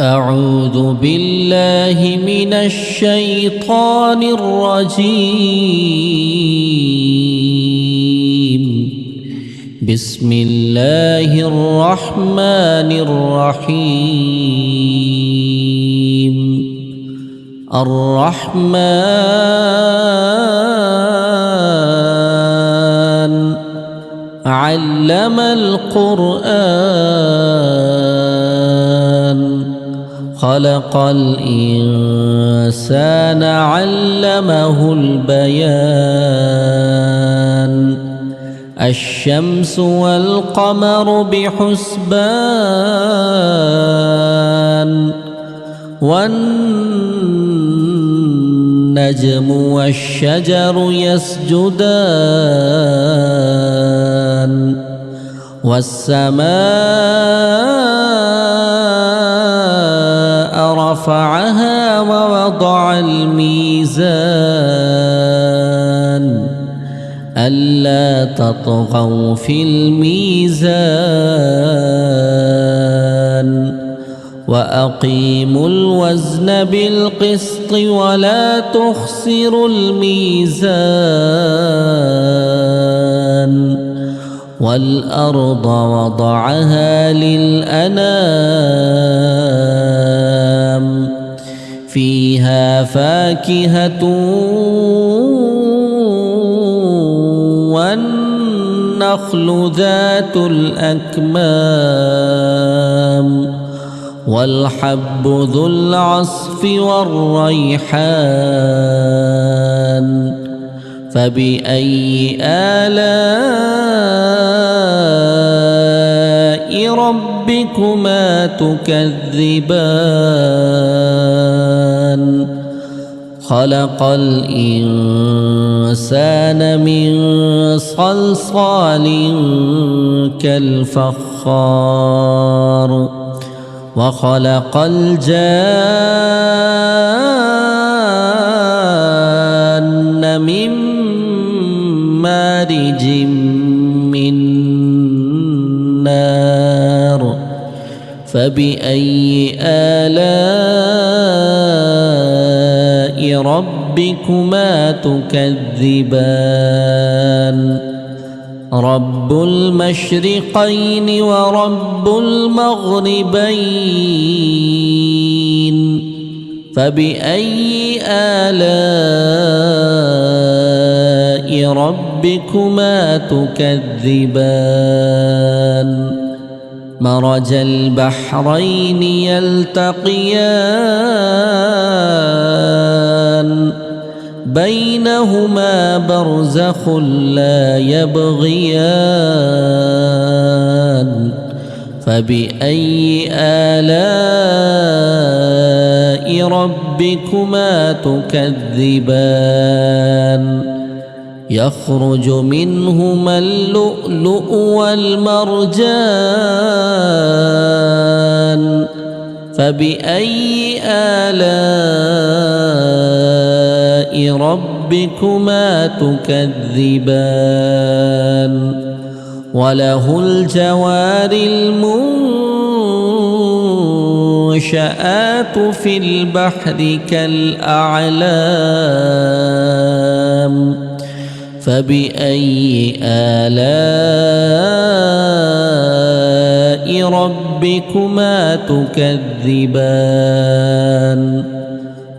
أعوذ بالله من الشيطان الرجيم. بسم الله الرحمن الرحيم. الرحمن علم القرآن خلق الإنسان علمه البيان. الشمس والقمر بحسبان والنجم والشجر يسجدان والسماء رفعها ووضع الميزان ألا تطغوا في الميزان وأقيموا الوزن بالقسط ولا تخسروا الميزان. والأرض وضعها للأنام فيها فاكهة والنخل ذات الأكمام والحب ذو العصف والريحان. فبأي آلاء ربكما تكذبان؟ خلق الإنسان من صلصال كالفخار وخلق الجان من مارج من نار. فبأي آلاء ربكما تكذبان؟ رب المشرقين ورب المغربين. فبأي آلاء ربكما تكذبان؟ مرج البحرين يلتقيان بينهما برزخ لا يبغيان. فبأي آلاء ربكما تكذبان؟ يخرج منهما اللؤلؤ والمرجان. فبأي آلاء ربكما تكذبان؟ وله الجوار المنشآت في البحر كالأعلام. فبأي آلاء ربكما تكذبان؟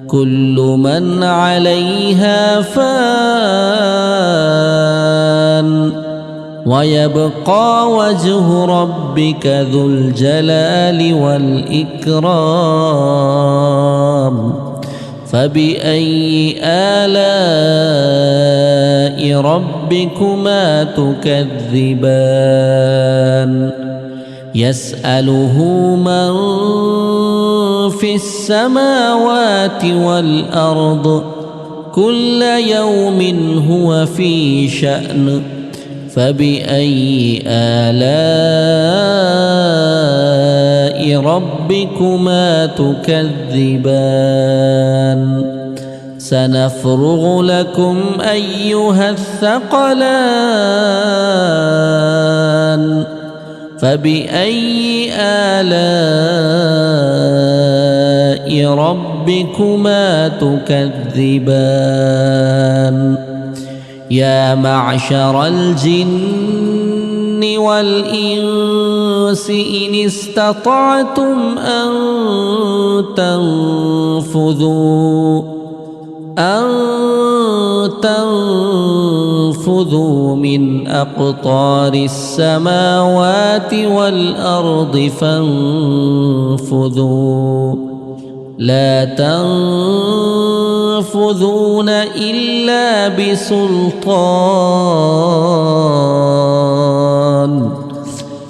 كل من عليها فان ويبقى وجه ربك ذو الجلال والإكرام. فبأي آلاء ربكما تكذبان؟ يسأله من في السماوات والأرض كل يوم هو في شأن. فبأي آلاء ربكما تكذبان؟ سنفرغ لكم أيها الثقلان. فبأي آلاء ربكما تكذبان يا معشر الجن والإنس إن استطعتم أن تنفذوا من أقطار السماوات والأرض فانفذوا لا تنفذون إلا بسلطان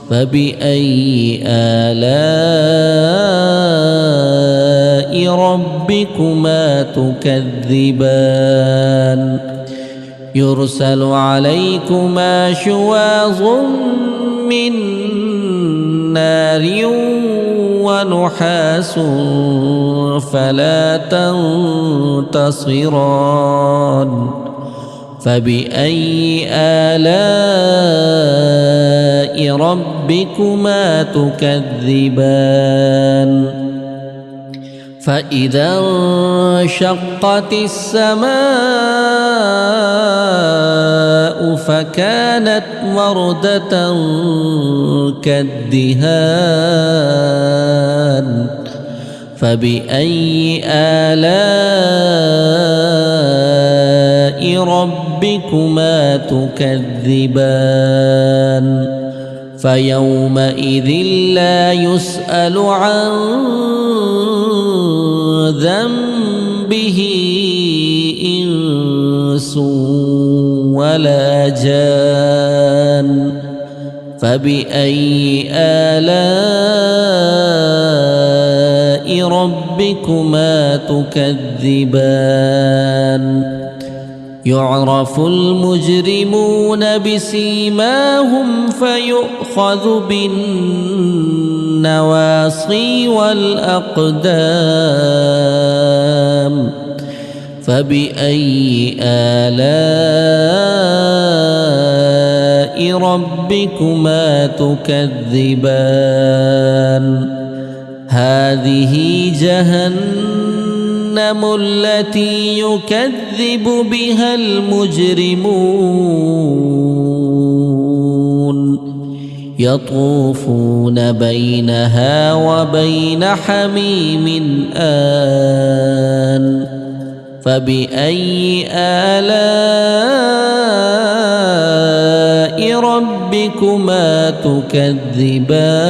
فبأي آلاء ربكما تكذبان يرسل عليكما شواظ من نار ونحاس فلا تنتصران فبأي آلاء ربكما تكذبان فإذا انشقت السماء فكانت وردة كالدهان فبأي آلاء ربكما تكذبان فيومئذ لا يسأل عن ذنبه إنس ولا جان فبأي آلاء ربكما تكذبان يعرف المجرمون بسيماهم فيؤخذ بالنواصي والأقدام فبأي آلاء ربكما تكذبان هذه جهنم التي يكذب بها المجرمون يطوفون بينها وبين حميم آن فبأي آلاء ربكما تكذبان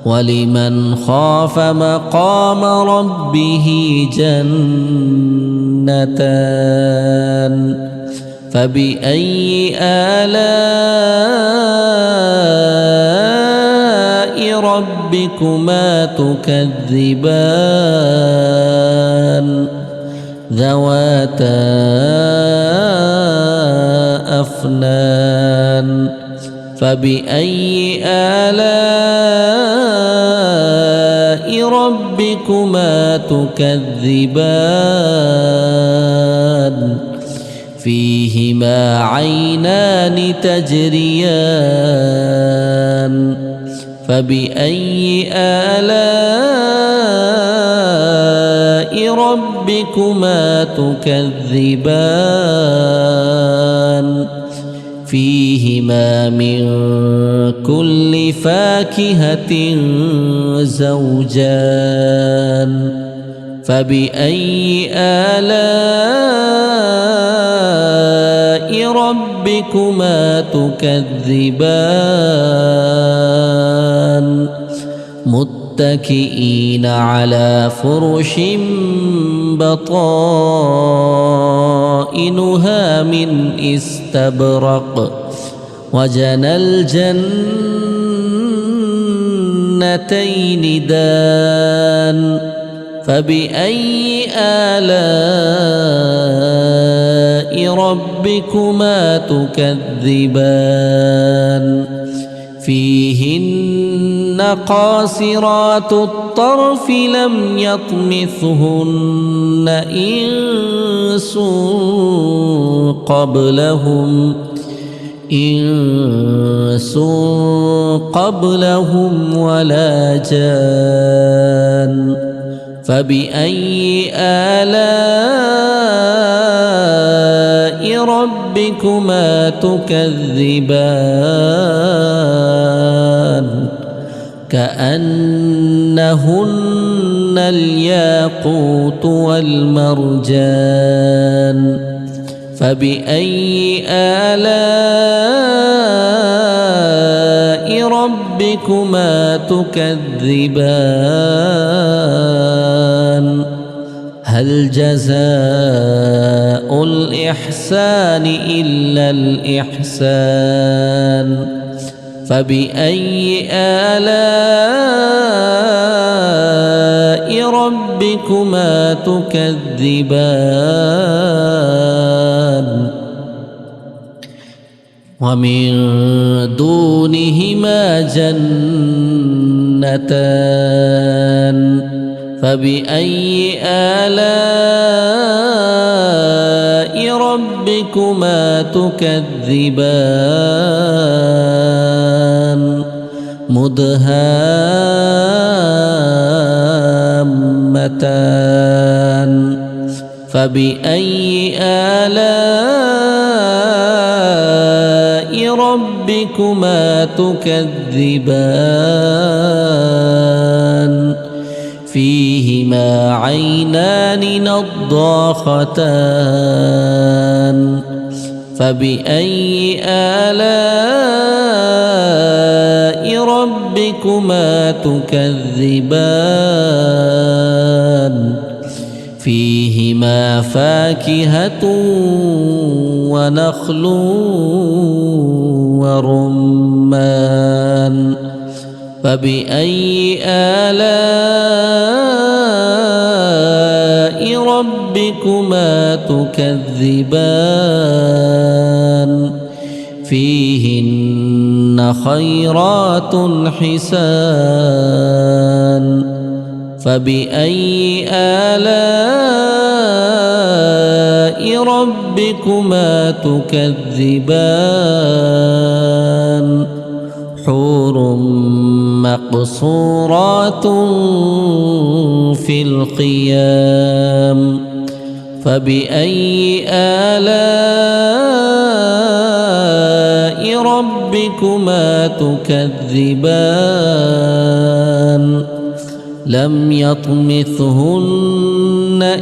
ولمن خاف مقام ربه جنتان فبأي آلاء ربكما تكذبان ذواتا أفنان فبأي آلاء ربكما تكذبان فيهما عينان تجريان فبأي آلاء ربكما تكذبان فيهما من كل فاكهة زوجان فبأي آلاء ربكما تكذبان متكئين على فرش بطائنها من استبرق وجنى الجنتين دان فبأي آلاء ربكما تكذبان فيهن قاصرات الطرف لم يطمثهن إنس قبلهم إنس قبلهم ولا جان فبأي آلاء ربكما تكذبان كأنهن الياقوت والمرجان فبأي آلاء ربكما تكذبان هل جزاء الإحسان إلا الإحسان فبأي آلاء ربكما تكذبان ومن دونهما جنتان فبأي آلاء ربكما تكذبان مدهامتان فبأي آلاء ربكما تكذبان فيهما عينان نضاختان فبأي آلاء ربكما تكذبان فيهما فاكهة ونخل ورمان فبأي آلاء ربكما تكذبان فيهن خيرات حسان فبأي آلاء ربكما تكذبان حور مقصورات في الخيام فبأي آلاء ربكما تكذبان لم يطمثهن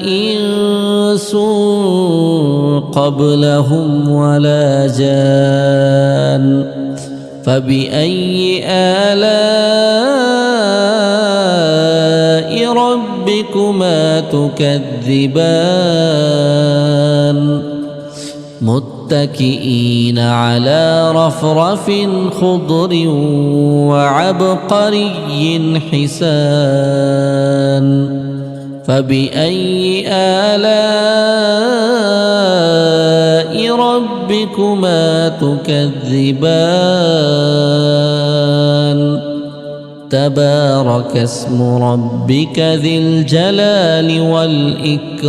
إنس قبلهم ولا جان فبأي آلاء ربكما تكذبان متكئين على رفرف خضر وعبقري حسان فبأي آلاء ربكما تكذبان تبارك اسم ربك ذي الجلال والإكرام